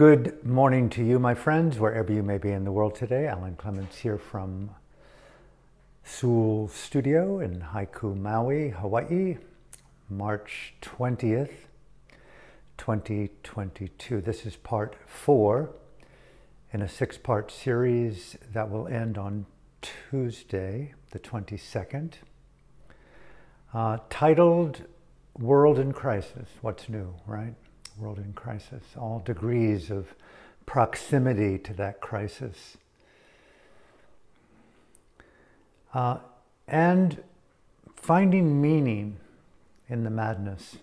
Good morning to you, my friends, wherever you may be in the world today. Alan Clements here from Sewell Studio in Haiku, Maui, Hawaii, March 20th, 2022. This is part 4 in a 6-part series that will end on Tuesday, the 22nd, titled World in Crisis. What's new, right? World in crisis, all degrees of proximity to that crisis. And finding meaning in the madness,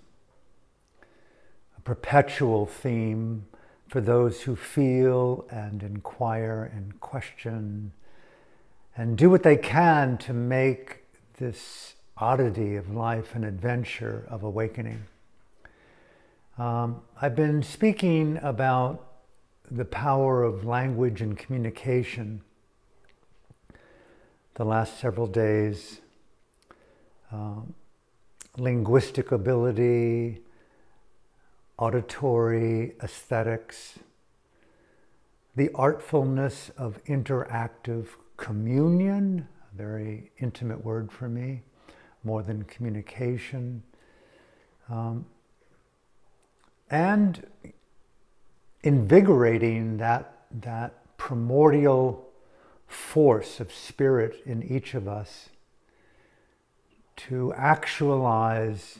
a perpetual theme for those who feel and inquire and question and do what they can to make this oddity of life an adventure of awakening. I've been speaking about the power of language and communication the last several days. Linguistic ability, auditory aesthetics, the artfulness of interactive communion, a very intimate word for me, more than communication. And invigorating that primordial force of spirit in each of us to actualize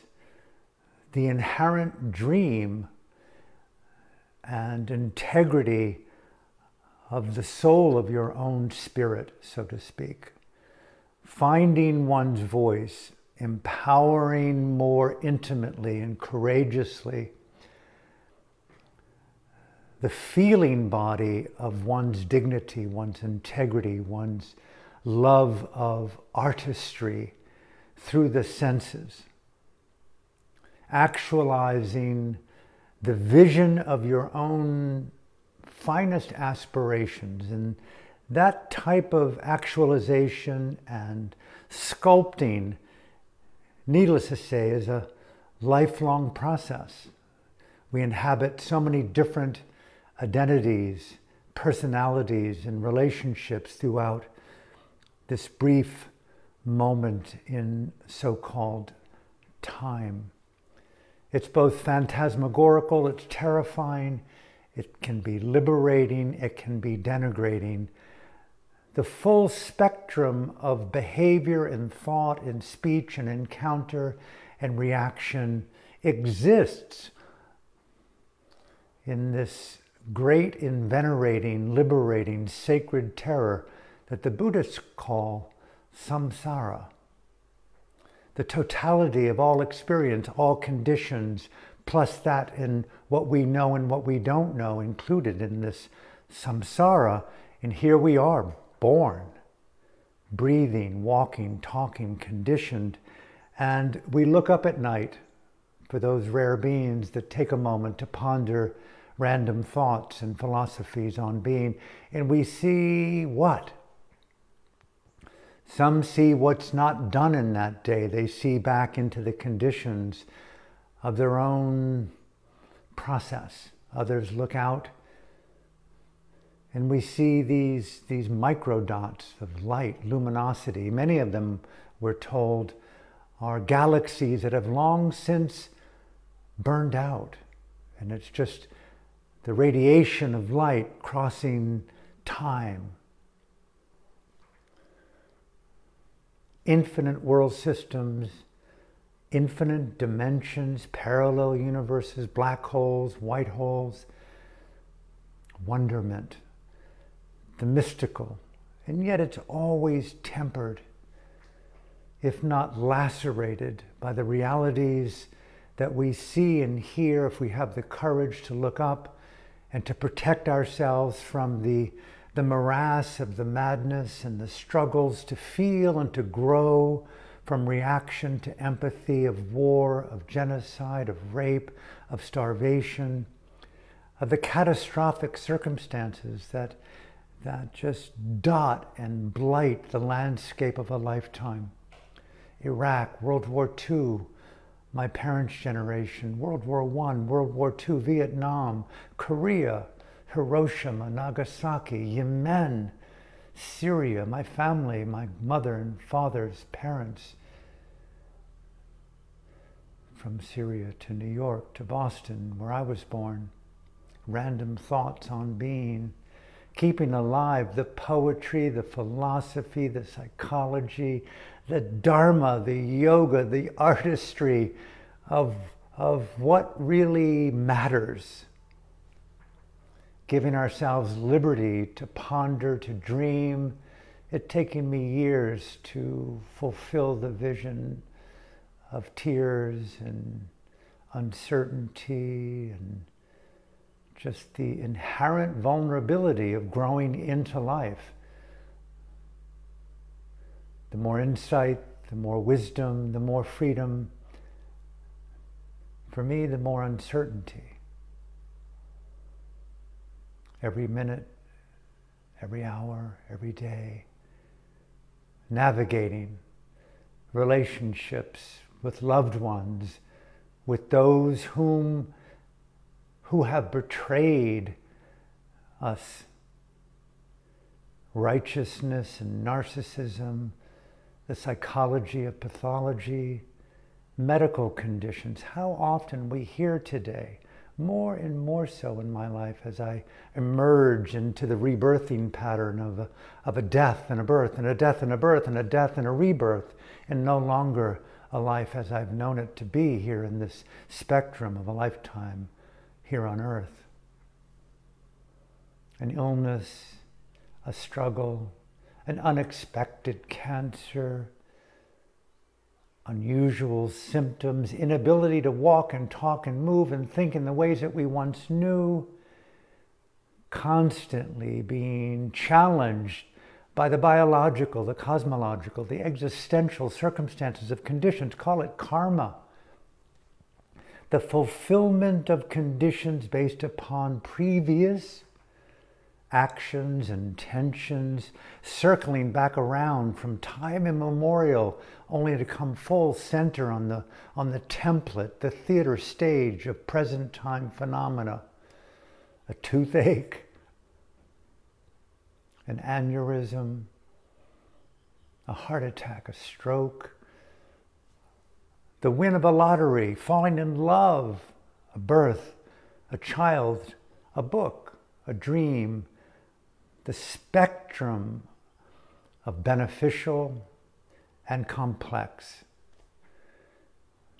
the inherent dream and integrity of the soul of your own spirit, so to speak. Finding one's voice, empowering more intimately and courageously the feeling body of one's dignity, one's integrity, one's love of artistry through the senses. Actualizing the vision of your own finest aspirations. And that type of actualization and sculpting, needless to say, is a lifelong process. We inhabit so many different identities, personalities, and relationships throughout this brief moment in so-called time. It's both phantasmagorical, it's terrifying, it can be liberating, it can be denigrating. The full spectrum of behavior and thought and speech and encounter and reaction exists in this great, invenerating, liberating, sacred terror that the Buddhists call samsara. The totality of all experience, all conditions, plus that in what we know and what we don't know included in this samsara. And here we are, born, breathing, walking, talking, conditioned. And we look up at night for those rare beings that take a moment to ponder random thoughts and philosophies on being, and we see what? Some see what's not done in that day. They see back into the conditions of their own process. Others look out and we see these microdots of light, luminosity. Many of them, we're told, are galaxies that have long since burned out. And it's just the radiation of light crossing time. Infinite world systems, infinite dimensions, parallel universes, black holes, white holes, wonderment, the mystical. And yet it's always tempered, if not lacerated, by the realities that we see and hear if we have the courage to look up and to protect ourselves from the morass of the madness and the struggles to feel and to grow from reaction to empathy of war, of genocide, of rape, of starvation, of the catastrophic circumstances that just dot and blight the landscape of a lifetime. Iraq, World War II, my parents' generation, World War I, World War II, Vietnam, Korea, Hiroshima, Nagasaki, Yemen, Syria, my family, my mother and father's parents. From Syria to New York to Boston, where I was born. Random thoughts on being, keeping alive the poetry, the philosophy, the psychology, the dharma, the yoga, the artistry of what really matters. Giving ourselves liberty to ponder, to dream. It taken me years to fulfill the vision of tears and uncertainty and just the inherent vulnerability of growing into life. The more insight, the more wisdom, the more freedom. For me, the more uncertainty. Every minute, every hour, every day, navigating relationships with loved ones, with those who have betrayed us. Righteousness and narcissism, the psychology of pathology, medical conditions. How often we hear today, more and more so in my life as I emerge into the rebirthing pattern of a death and a birth and a death and a birth and a death and a rebirth, and no longer a life as I've known it to be here in this spectrum of a lifetime here on earth. An illness, a struggle, an unexpected cancer, unusual symptoms, inability to walk and talk and move and think in the ways that we once knew, constantly being challenged by the biological, the cosmological, the existential circumstances of conditions. Call it karma. The fulfillment of conditions based upon previous actions and intentions, circling back around from time immemorial, only to come full center on the template, the theater stage of present time phenomena. A toothache, an aneurysm, a heart attack, a stroke, the win of a lottery, falling in love, a birth, a child, a book, a dream, the spectrum of beneficial and complex.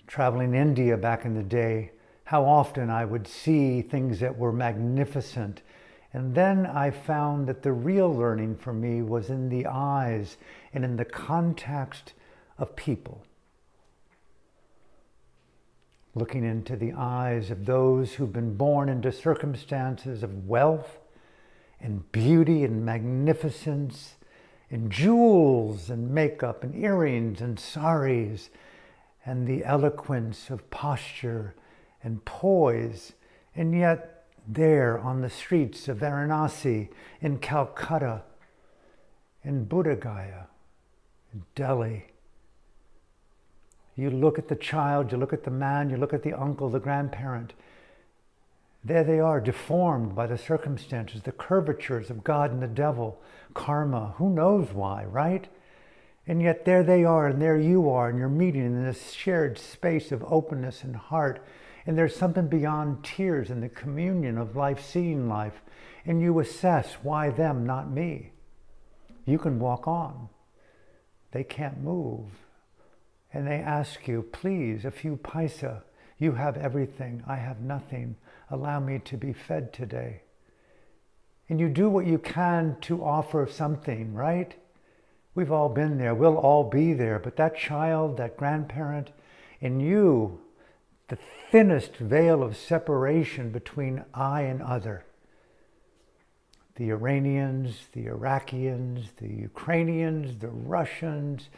Traveling India back in the day, how often I would see things that were magnificent. And then I found that the real learning for me was in the eyes and in the context of people. Looking into the eyes of those who've been born into circumstances of wealth and beauty and magnificence and jewels and makeup and earrings and saris and the eloquence of posture and poise, and yet there on the streets of Varanasi, in Calcutta, in Bodh Gaya, in Delhi, you look at the child, you look at the man, you look at the uncle, the grandparent. There they are, deformed by the circumstances, the curvatures of God and the devil, karma, who knows why, right? And yet there they are, and there you are, and you're meeting in this shared space of openness and heart. And there's something beyond tears in the communion of life, seeing life. And you assess, why them, not me? You can walk on. They can't move. And they ask you, please, a few paisa. You have everything. I have nothing. Allow me to be fed today. And you do what you can to offer something, right? We've all been there. We'll all be there. But that child, that grandparent, and you, the thinnest veil of separation between I and other. The Iranians, the Iraqians, the Ukrainians, the Russians,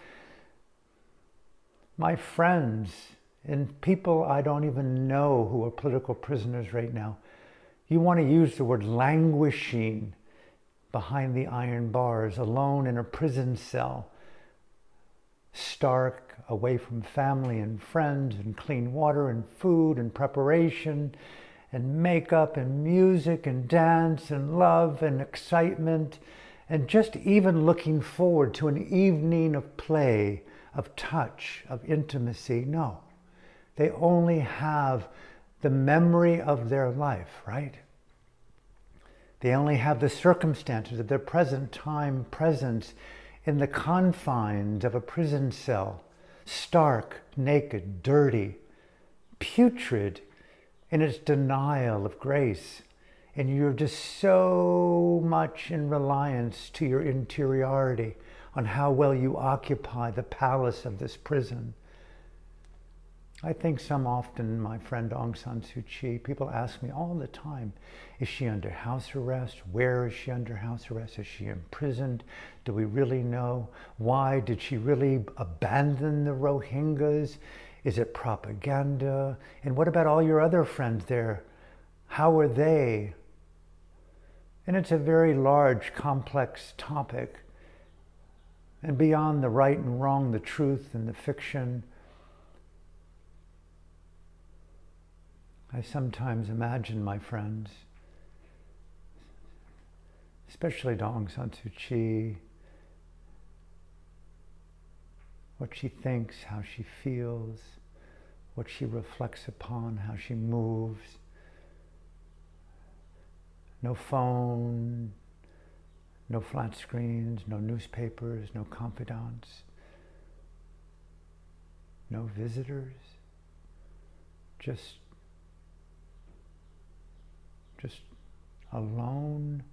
my friends, and people I don't even know who are political prisoners right now. You want to use the word languishing behind the iron bars, alone in a prison cell, stark, away from family and friends and clean water and food and preparation and makeup and music and dance and love and excitement, and just even looking forward to an evening of play, of touch, of intimacy. No, they only have the memory of their life, right? They only have the circumstances of their present time presence in the confines of a prison cell, stark, naked, dirty, putrid in its denial of grace. And you're just so much in reliance to your interiority on how well you occupy the palace of this prison. I think some often, my friend Aung San Suu Kyi, people ask me all the time, is she under house arrest? Where is she under house arrest? Is she imprisoned? Do we really know? Why did she really abandon the Rohingyas? Is it propaganda? And what about all your other friends there? How are they? And it's a very large, complex topic. And beyond the right and wrong, the truth and the fiction, I sometimes imagine, my friends, especially to Aung San Suu Kyi, what she thinks, how she feels, what she reflects upon, how she moves. No phone, no flat screens, no newspapers, no confidants, no visitors, just alone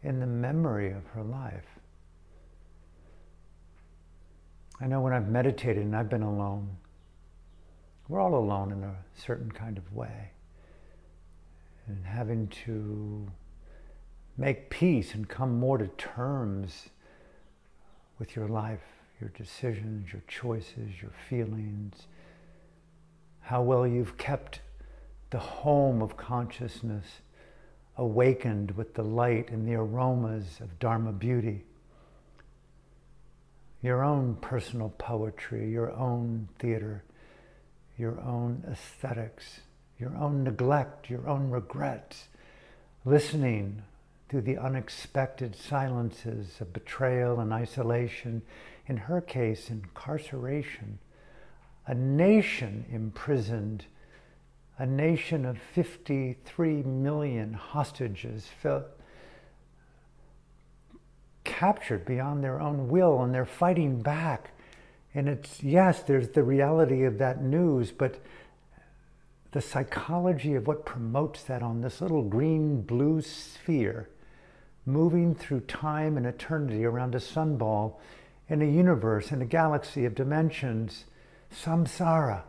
in the memory of her life. I know when I've meditated and I've been alone, we're all alone in a certain kind of way, and having to make peace and come more to terms with your life, your decisions, your choices, your feelings, how well you've kept the home of consciousness awakened with the light and the aromas of Dharma beauty. Your own personal poetry, your own theater, your own aesthetics, your own neglect, your own regrets, listening through the unexpected silences of betrayal and isolation, in her case, incarceration, a nation imprisoned, a nation of 53 million hostages captured beyond their own will, and they're fighting back. And it's, yes, there's the reality of that news, but the psychology of what promotes that on this little green-blue sphere, moving through time and eternity around a sunball in a universe, in a galaxy of dimensions, samsara.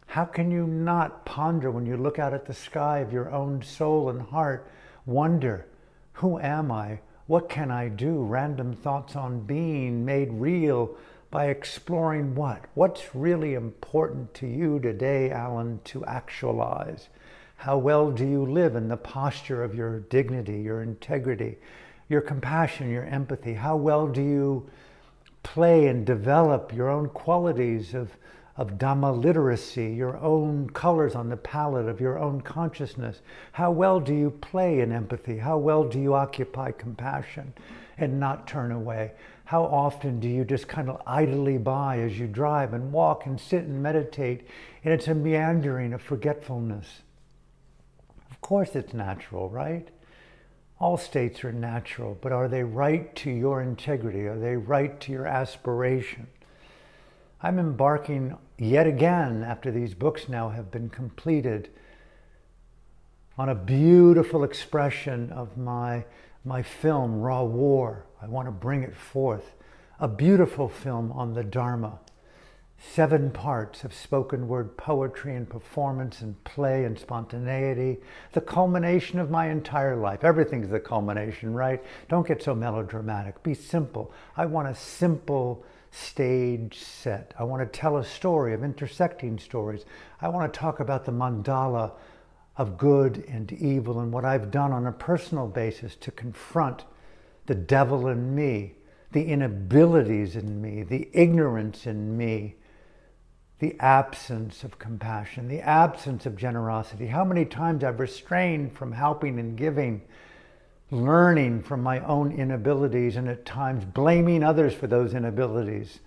How can you not ponder when you look out at the sky of your own soul and heart, wonder, who am I? What can I do? Random thoughts on being made real by exploring what? What's really important to you today, Alan, to actualize? How well do you live in the posture of your dignity, your integrity, your compassion, your empathy? How well do you play and develop your own qualities of Dhamma literacy, your own colors on the palette of your own consciousness? How well do you play in empathy? How well do you occupy compassion and not turn away? How often do you just kind of idly by as you drive and walk and sit and meditate, and it's a meandering of forgetfulness? Of course it's natural, right? All states are natural, but are they right to your integrity? Are they right to your aspiration? I'm embarking yet again, after these books now have been completed, on a beautiful expression of my film, Raw War. I want to bring it forth. A beautiful film on the Dharma. 7 parts of spoken word poetry and performance and play and spontaneity. The culmination of my entire life. Everything's the culmination, right? Don't get so melodramatic. Be simple. I want a simple stage set. I want to tell a story of intersecting stories. I want to talk about the mandala of good and evil and what I've done on a personal basis to confront the devil in me, the inabilities in me, the ignorance in me, the absence of compassion, the absence of generosity. How many times I've restrained from helping and giving, learning from my own inabilities, and at times blaming others for those inabilities,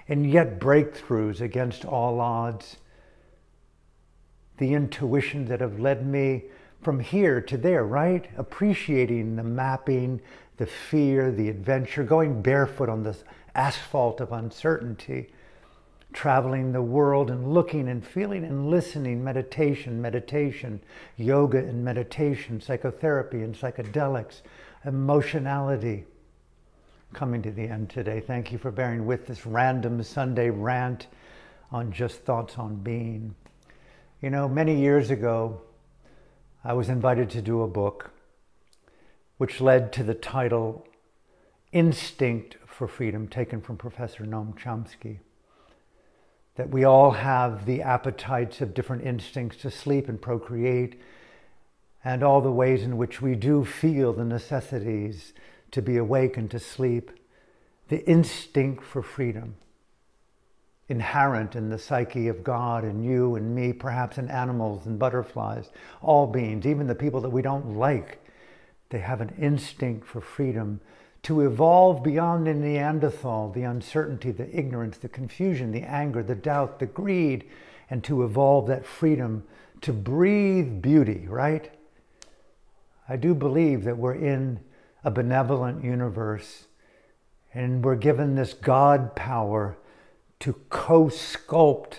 and yet breakthroughs against all odds. The intuitions that have led me from here to there, right? Appreciating the mapping, the fear, the adventure, going barefoot on the asphalt of uncertainty, traveling the world and looking and feeling and listening, meditation, yoga and meditation, psychotherapy and psychedelics, emotionality. Coming to the end today. Thank you for bearing with this random Sunday rant on just thoughts on being. You know, many years ago, I was invited to do a book which led to the title Instinct for Freedom, taken from Professor Noam Chomsky. That we all have the appetites of different instincts to sleep and procreate, and all the ways in which we do feel the necessities to be awake and to sleep. The instinct for freedom, inherent in the psyche of God and you and me, perhaps in animals and butterflies, all beings, even the people that we don't like. They have an instinct for freedom, to evolve beyond the Neanderthal, the uncertainty, the ignorance, the confusion, the anger, the doubt, the greed, and to evolve that freedom to breathe beauty, right? I do believe that we're in a benevolent universe, and we're given this God power to co-sculpt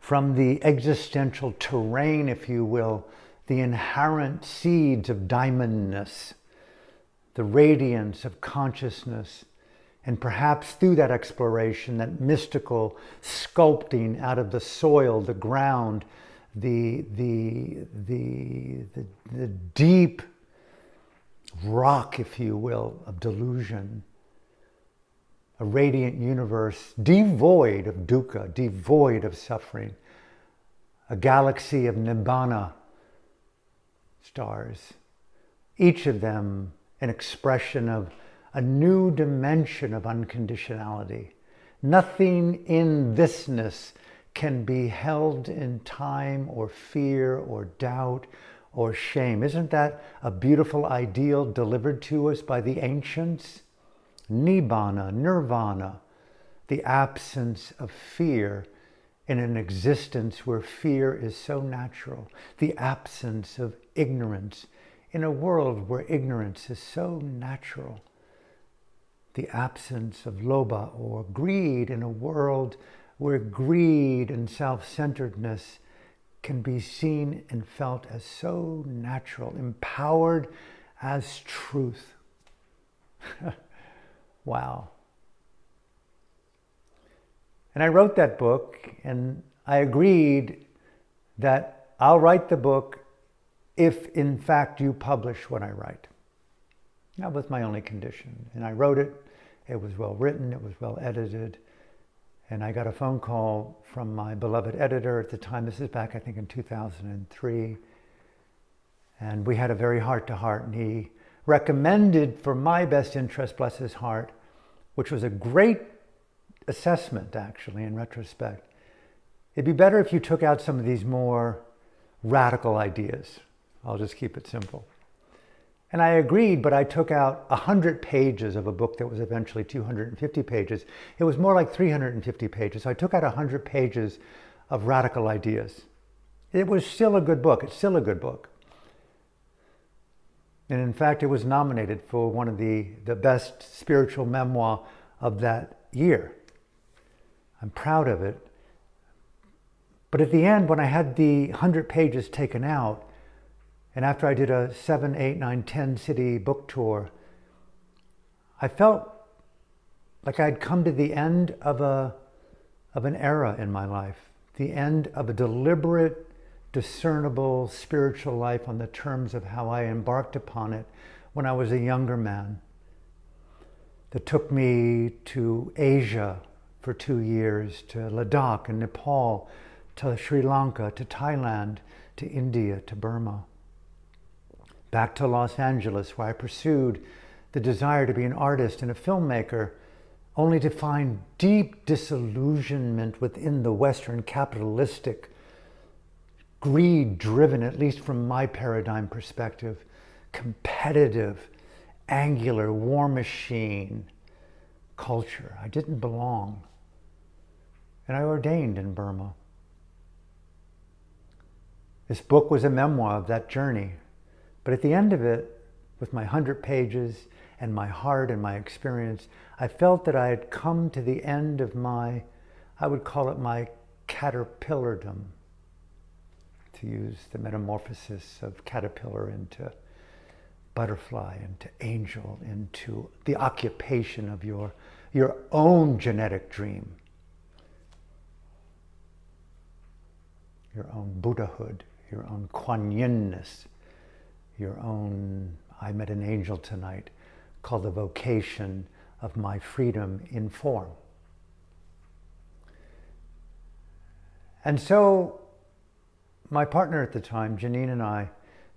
from the existential terrain, if you will, the inherent seeds of diamondness, the radiance of consciousness, and perhaps through that exploration, that mystical sculpting out of the soil, the ground, the deep rock, if you will, of delusion, a radiant universe devoid of dukkha, devoid of suffering, a galaxy of nibbana stars, each of them an expression of a new dimension of unconditionality. Nothing in thisness can be held in time or fear or doubt or shame. Isn't that a beautiful ideal delivered to us by the ancients? Nibbana, nirvana, the absence of fear in an existence where fear is so natural, the absence of ignorance in a world where ignorance is so natural, the absence of lobha or greed in a world where greed and self-centeredness can be seen and felt as so natural, empowered as truth. Wow. And I wrote that book, and I agreed that I'll write the book if, in fact, you publish what I write. That was my only condition. And I wrote it. It was well written. It was well edited. And I got a phone call from my beloved editor at the time. This is back, I think, in 2003. And we had a very heart-to-heart, and he recommended for my best interest, bless his heart, which was a great assessment, actually, in retrospect. It'd be better if you took out some of these more radical ideas. I'll just keep it simple. And I agreed, but I took out 100 pages of a book that was eventually 250 pages. It was more like 350 pages. So I took out 100 pages of radical ideas. It was still a good book. It's still a good book. And in fact, it was nominated for one of the best spiritual memoir of that year. I'm proud of it. But at the end, when I had the 100 pages taken out, and after I did a 7, 8, 9, 10 city book tour, I felt like I'd come to the end of an era in my life, the end of a deliberate, discernible spiritual life on the terms of how I embarked upon it when I was a younger man. That took me to Asia for 2 years, to Ladakh and Nepal, to Sri Lanka, to Thailand, to India, to Burma. Back to Los Angeles, where I pursued the desire to be an artist and a filmmaker only to find deep disillusionment within the Western capitalistic, greed-driven, at least from my paradigm perspective, competitive, angular, war machine culture. I didn't belong. And I ordained in Burma. This book was a memoir of that journey. But at the end of it, with my 100 pages and my heart and my experience, I felt that I had come to the end of my, I would call it my caterpillardom, to use the metamorphosis of caterpillar into butterfly, into angel, into the occupation of your own genetic dream, your own Buddhahood, your own Kuan Yin-ness, your own, I met an angel tonight, called the vocation of my freedom in form. And so my partner at the time, Janine, and I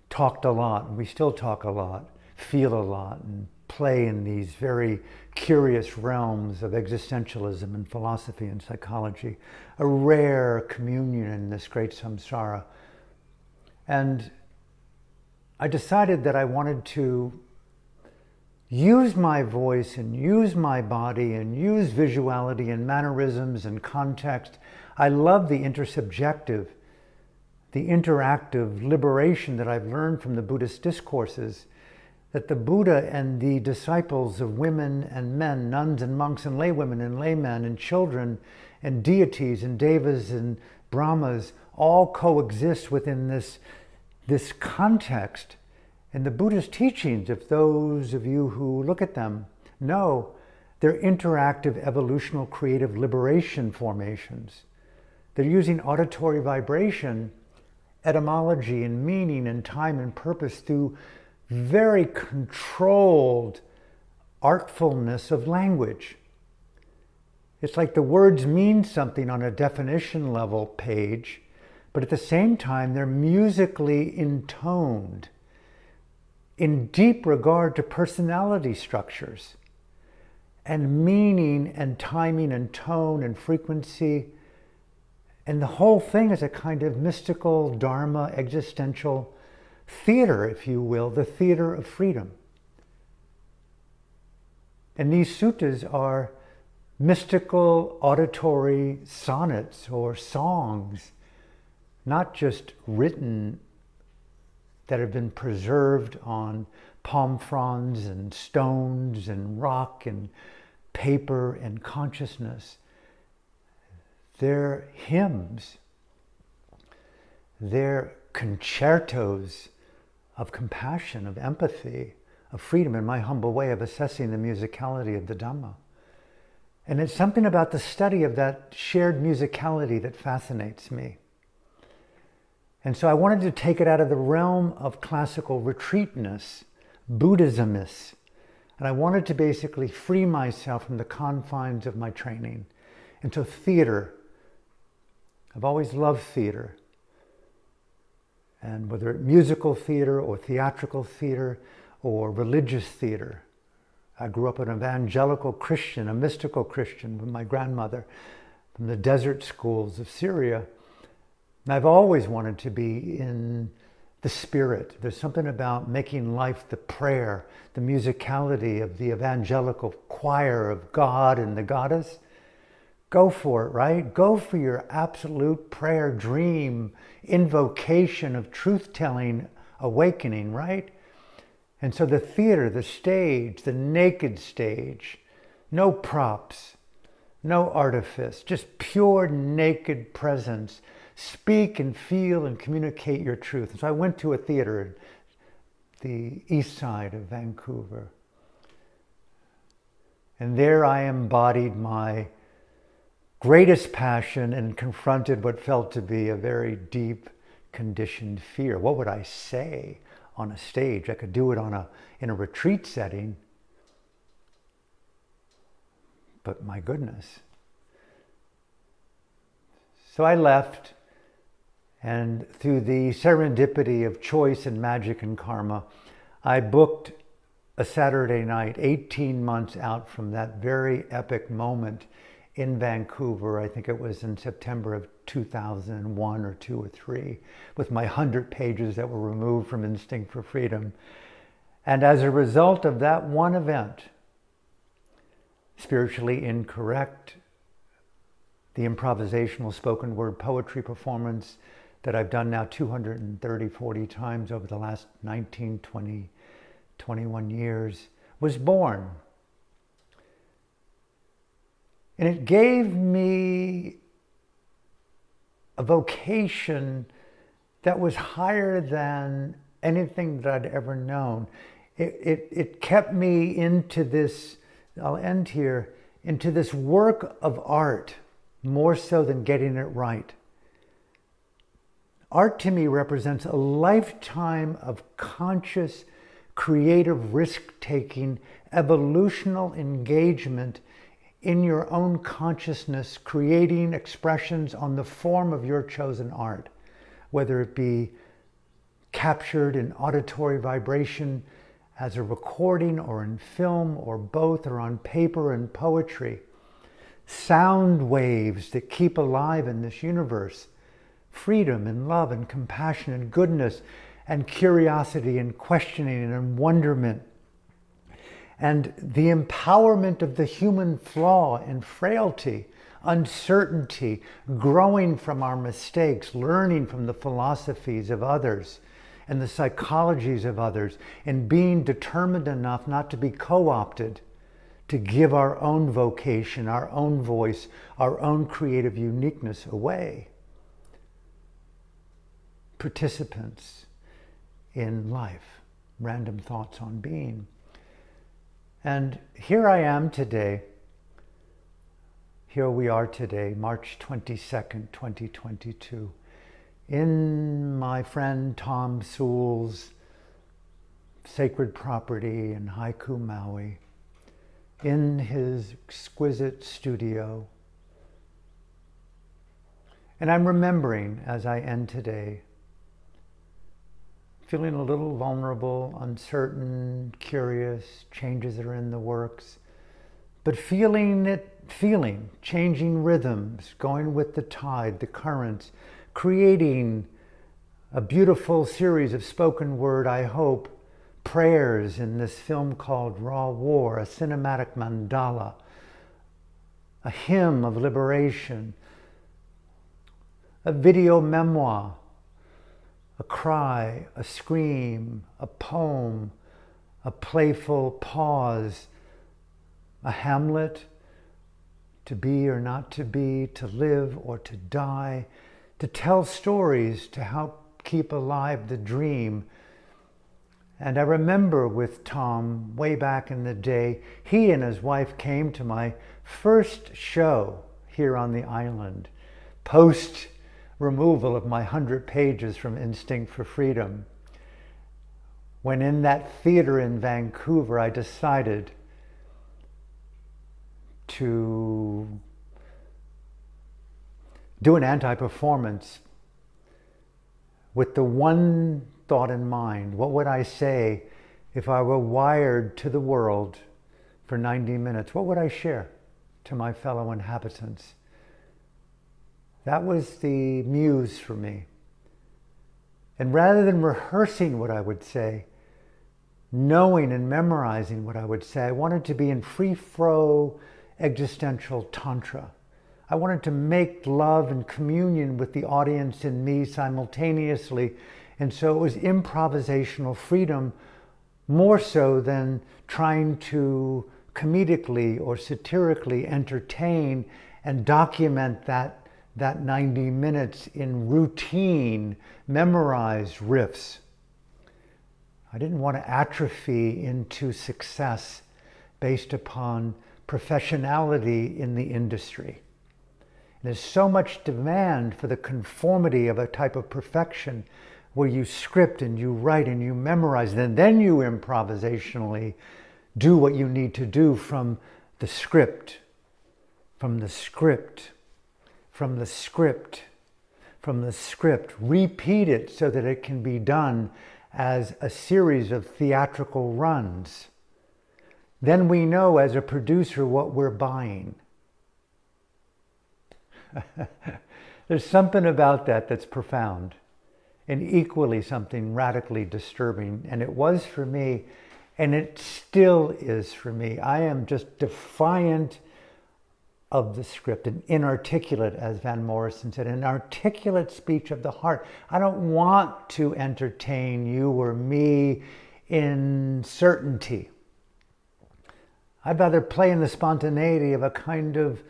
talked a lot, and we still talk a lot, feel a lot, and play in these very curious realms of existentialism and philosophy and psychology, a rare communion in this great samsara. And I decided that I wanted to use my voice and use my body and use visuality and mannerisms and context. I love the intersubjective, the interactive liberation that I've learned from the Buddhist discourses, that the Buddha and the disciples of women and men, nuns and monks and laywomen and laymen and children and deities and devas and brahmas all coexist within this context. And the Buddhist teachings, if those of you who look at them know, they're interactive, evolutional, creative liberation formations. They're using auditory vibration, etymology and meaning and time and purpose through very controlled artfulness of language. It's like the words mean something on a definition level page, but at the same time, they're musically intoned in deep regard to personality structures and meaning and timing and tone and frequency. And the whole thing is a kind of mystical, dharma, existential theater, if you will, the theater of freedom. And these suttas are mystical auditory sonnets or songs, not just written, that have been preserved on palm fronds and stones and rock and paper and consciousness. They're hymns. They're concertos of compassion, of empathy, of freedom, in my humble way of assessing the musicality of the Dhamma. And it's something about the study of that shared musicality that fascinates me. And so I wanted to take it out of the realm of classical retreatness, Buddhismness, and I wanted to basically free myself from the confines of my training into theater. I've always loved theater. And whether it's musical theater or theatrical theater or religious theater. I grew up an evangelical Christian, a mystical Christian with my grandmother from the desert schools of Syria. And I've always wanted to be in the spirit. There's something about making life the prayer, the musicality of the evangelical choir of God and the goddess. Go for it, right? Go for your absolute prayer, dream, invocation of truth-telling, awakening, right? And so the theater, the stage, the naked stage, no props, no artifice, just pure naked presence. Speak and feel and communicate your truth. And so I went to a theater at the east side of Vancouver. And there I embodied my greatest passion and confronted what felt to be a very deep, conditioned fear. What would I say on a stage? I could do it in a retreat setting, but my goodness. So I left, and through the serendipity of choice and magic and karma, I booked a Saturday night, 18 months out from that very epic moment in Vancouver. I think it was in September of 2001 or 2 or 3, with my 100 pages that were removed from Instinct for Freedom. And as a result of that one event, Spiritually Incorrect, the improvisational spoken word poetry performance that I've done now 230, 40 times over the last 19, 20, 21 years, was born. And it gave me a vocation that was higher than anything that I'd ever known. It kept me into this, I'll end here, into this work of art, more so than getting it right. Art to me represents a lifetime of conscious, creative, risk-taking, evolutional engagement in your own consciousness, creating expressions on the form of your chosen art, whether it be captured in auditory vibration as a recording or in film or both, or on paper and poetry. Sound waves that keep alive in this universe. Freedom and love and compassion and goodness and curiosity and questioning and wonderment. And the empowerment of the human flaw and frailty, uncertainty, growing from our mistakes, learning from the philosophies of others and the psychologies of others, and being determined enough not to be co-opted, to give our own vocation, our own voice, our own creative uniqueness away. Participants in life, random thoughts on being. And here I am today, here we are today, March 22nd, 2022, in my friend Tom Sewell's sacred property in Haiku, Maui, in his exquisite studio. And I'm remembering as I end today, feeling a little vulnerable, uncertain, curious, changes that are in the works, but feeling, changing rhythms, going with the tide, the currents, creating a beautiful series of spoken word, I hope, prayers in this film called Raw War, a cinematic mandala, a hymn of liberation, a video memoir, a cry, a scream, a poem, a playful pause, a Hamlet, to be or not to be, to live or to die, to tell stories to help keep alive the dream. And I remember with Tom, way back in the day, he and his wife came to my first show here on the island, post removal of my 100 pages from Instinct for Freedom, when in that theater in Vancouver I decided to do an anti-performance with the one thought in mind. What would I say if I were wired to the world for 90 minutes? What would I share to my fellow inhabitants? That was the muse for me. And rather than rehearsing what I would say, knowing and memorizing what I would say, I wanted to be in free-flow existential tantra. I wanted to make love and communion with the audience and me simultaneously. And so it was improvisational freedom, more so than trying to comedically or satirically entertain and document that 90 minutes in routine, memorized riffs. I didn't want to atrophy into success based upon professionality in the industry. There's so much demand for the conformity of a type of perfection where you script and you write and you memorize, and then you improvisationally do what you need to do from the script, from the script, from the script, from the script. Repeat it so that it can be done as a series of theatrical runs. then we know as a producer what we're buying. There's something about that that's profound and equally something radically disturbing. And it was for me, and it still is for me. I am just defiant of the script, and inarticulate, as Van Morrison said, an articulate speech of the heart. I don't want to entertain you or me in certainty. I'd rather play in the spontaneity of a kind of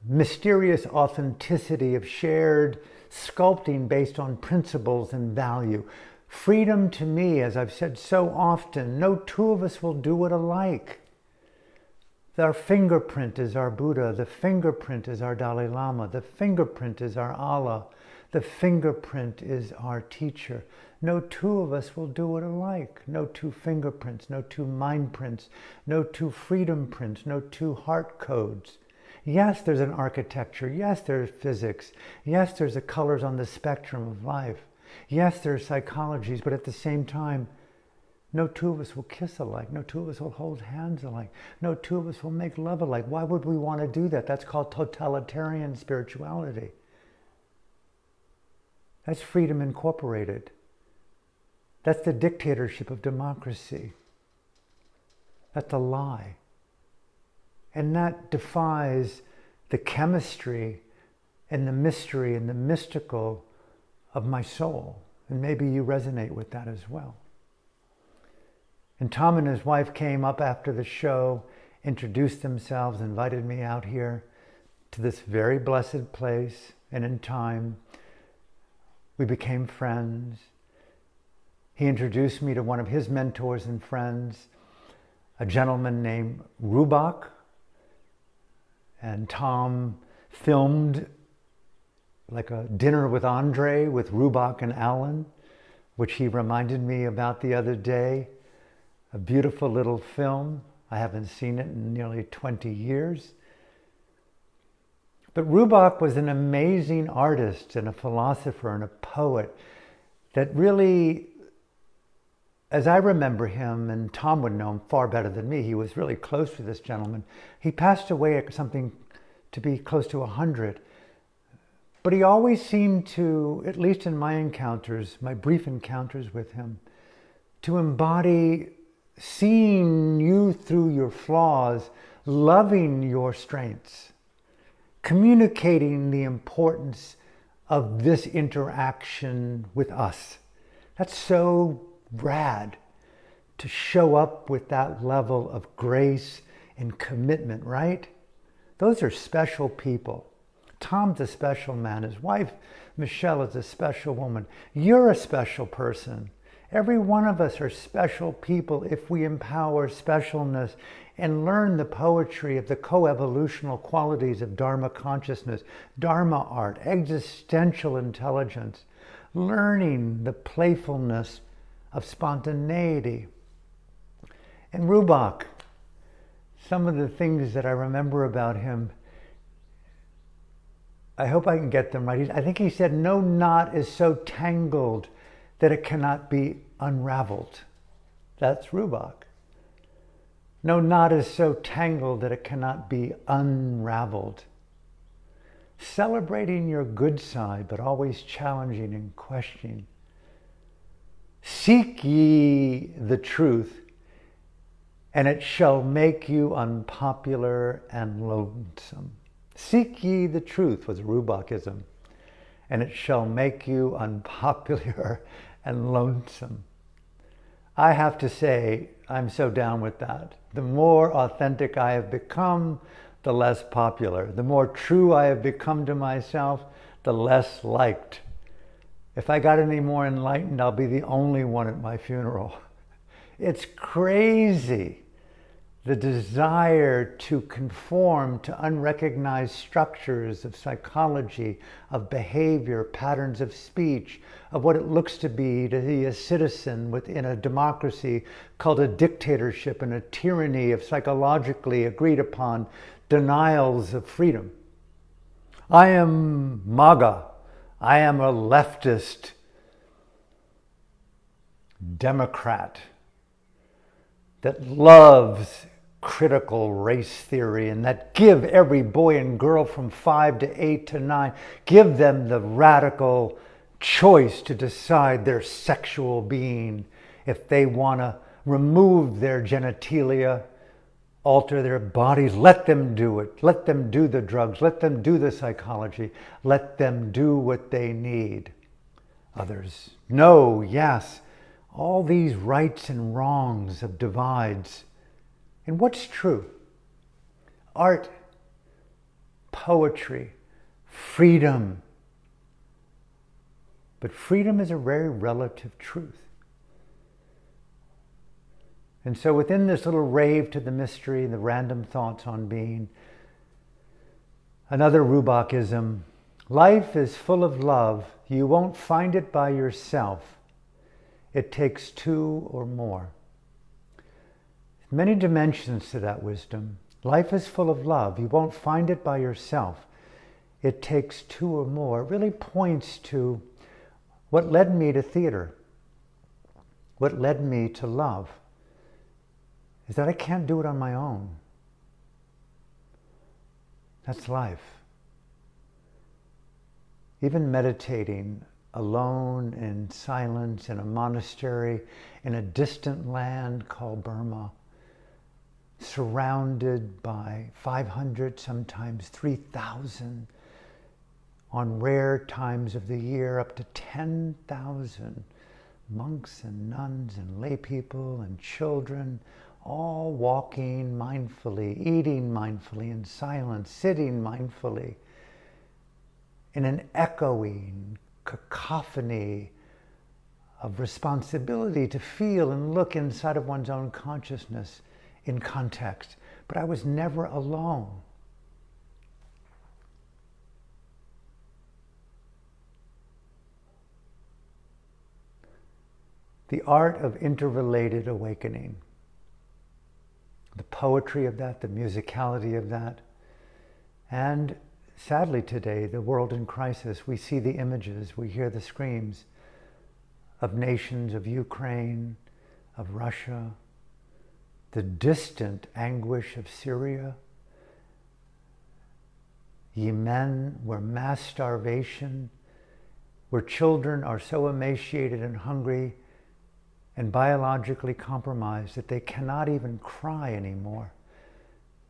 mysterious authenticity of shared sculpting based on principles and value. Freedom to me, as I've said so often, no two of us will do it alike. Our fingerprint is our Buddha, the fingerprint is our Dalai Lama, the fingerprint is our Allah, the fingerprint is our teacher. No two of us will do it alike. No two fingerprints, no two mind prints, no two freedom prints, no two heart codes. Yes, there's an architecture. Yes, there's physics. Yes, there's the colors on the spectrum of life. Yes, there's psychologies, but at the same time, no two of us will kiss alike. No two of us will hold hands alike. No two of us will make love alike. Why would we want to do that? That's called totalitarian spirituality. That's freedom incorporated. That's the dictatorship of democracy. That's a lie. And that defies the chemistry and the mystery and the mystical of my soul. And maybe you resonate with that as well. And Tom and his wife came up after the show, introduced themselves, invited me out here to this very blessed place. And in time, we became friends. He introduced me to one of his mentors and friends, a gentleman named Rubach. And Tom filmed like a dinner with Andre with Rubach and Alan, which he reminded me about the other day. A beautiful little film. I haven't seen it in nearly 20 years. But Rubach was an amazing artist and a philosopher and a poet that really, as I remember him, and Tom would know him far better than me, he was really close to this gentleman. He passed away at something to be close to 100. But he always seemed to, at least in my encounters, my brief encounters with him, to embody seeing you through your flaws, loving your strengths, communicating the importance of this interaction with us. That's so rad to show up with that level of grace and commitment, right? Those are special people. Tom's a special man. His wife, Michelle, is a special woman. You're a special person. Every one of us are special people if we empower specialness and learn the poetry of the coevolutional qualities of Dharma consciousness, Dharma art, existential intelligence, learning the playfulness of spontaneity. And Rubach, some of the things that I remember about him, I hope I can get them right. I think he said, no knot is so tangled that it cannot be unraveled. That's Rubach. No knot is so tangled that it cannot be unraveled. Celebrating your good side, but always challenging and questioning. Seek ye the truth, and it shall make you unpopular and lonesome. Seek ye the truth was Rubachism, and it shall make you unpopular and lonesome. I have to say, I'm so down with that. The more authentic I have become, the less popular. The more true I have become to myself, the less liked. If I got any more enlightened, I'll be the only one at my funeral. It's crazy. The desire to conform to unrecognized structures of psychology, of behavior, patterns of speech, of what it looks to be a citizen within a democracy called a dictatorship and a tyranny of psychologically agreed upon denials of freedom. I am MAGA. I am a leftist Democrat that loves critical race theory, and that give every boy and girl from 5 to 8 to 9, give them the radical choice to decide their sexual being. If they want to remove their genitalia, alter their bodies, let them do it. Let them do the drugs. Let them do the psychology. Let them do what they need. Others, no, yes. All these rights and wrongs of divides. And what's true? Art, poetry, freedom. But freedom is a very relative truth. And so within this little rave to the mystery, the random thoughts on being, another Rubachism, life is full of love. You won't find it by yourself. It takes two or more. Many dimensions to that wisdom. Life is full of love. You won't find it by yourself. It takes two or more. It really points to what led me to theater, what led me to love, is that I can't do it on my own. That's life. Even meditating alone in silence in a monastery in a distant land called Burma, surrounded by 500, sometimes 3,000, on rare times of the year, up to 10,000 monks and nuns and lay people and children, all walking mindfully, eating mindfully in silence, sitting mindfully in an echoing cacophony of responsibility to feel and look inside of one's own consciousness in context. But I was never alone. The art of interrelated awakening, the poetry of that, the musicality of that, and sadly today, the world in crisis, we see the images, we hear the screams of nations of Ukraine, of Russia, the distant anguish of Syria, Yemen, where mass starvation, where children are so emaciated and hungry and biologically compromised that they cannot even cry anymore,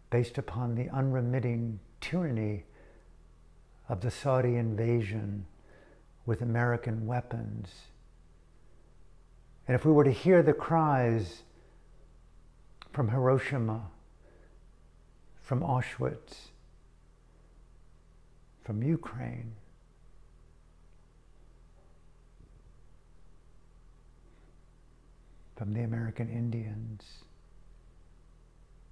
based upon the unremitting tyranny of the Saudi invasion with American weapons. And if we were to hear the cries from Hiroshima, from Auschwitz, from Ukraine, from the American Indians,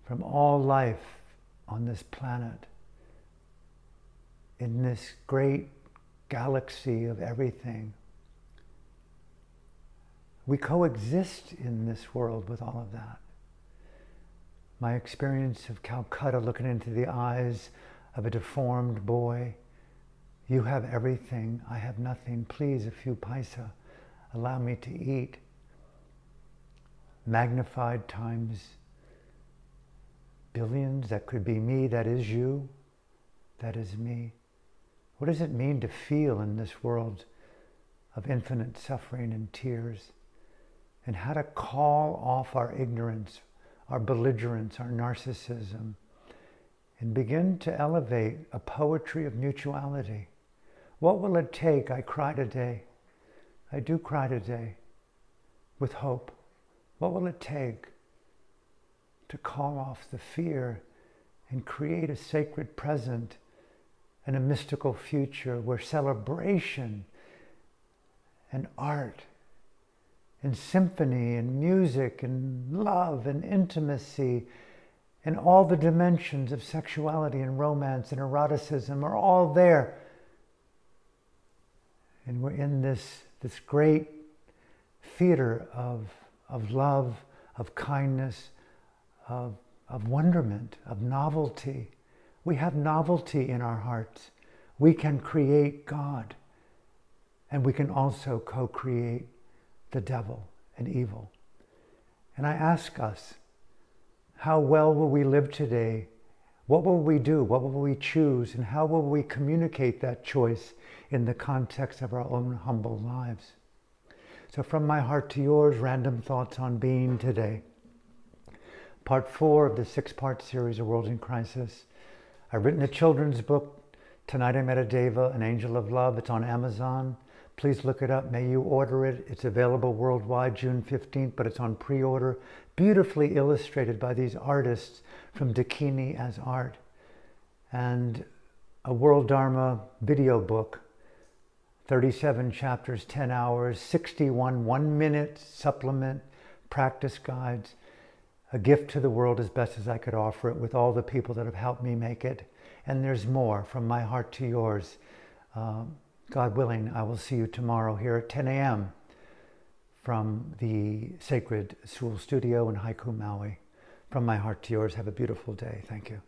from all life on this planet, in this great galaxy of everything. We coexist in this world with all of that. My experience of Calcutta, looking into the eyes of a deformed boy, you have everything, I have nothing, please, a few paisa, allow me to eat. Magnified times billions, that could be me, that is you, that is me. What does it mean to feel in this world of infinite suffering and tears? And how to call off our ignorance, our belligerence, our narcissism, and begin to elevate a poetry of mutuality. What will it take? I cry today. I do cry today with hope. What will it take to call off the fear and create a sacred present and a mystical future where celebration and art and symphony and music and love and intimacy and all the dimensions of sexuality and romance and eroticism are all there. And we're in this great theater of love, of kindness, of wonderment, of novelty. We have novelty in our hearts. We can create God, and we can also co-create the devil and evil. And I ask us, How well will we live today? What will we do? What will we choose? And how will we communicate that choice in the context of our own humble lives? So from my heart to yours, random thoughts on being today. Part 4 of the 6-part series, A World in Crisis. I've written a children's book, Tonight I Met a Deva, An Angel of Love. It's on Amazon. Please look it up. May you order it. It's available worldwide June 15th, but it's on pre-order. Beautifully illustrated by these artists from Dakini as Art. And a World Dharma video book, 37 chapters, 10 hours, 61 one-minute supplement, practice guides. A gift to the world as best as I could offer it with all the people that have helped me make it. And there's more from my heart to yours. God willing, I will see you tomorrow here at 10 a.m. from the sacred Sewell studio in Haiku, Maui. From my heart to yours, have a beautiful day. Thank you.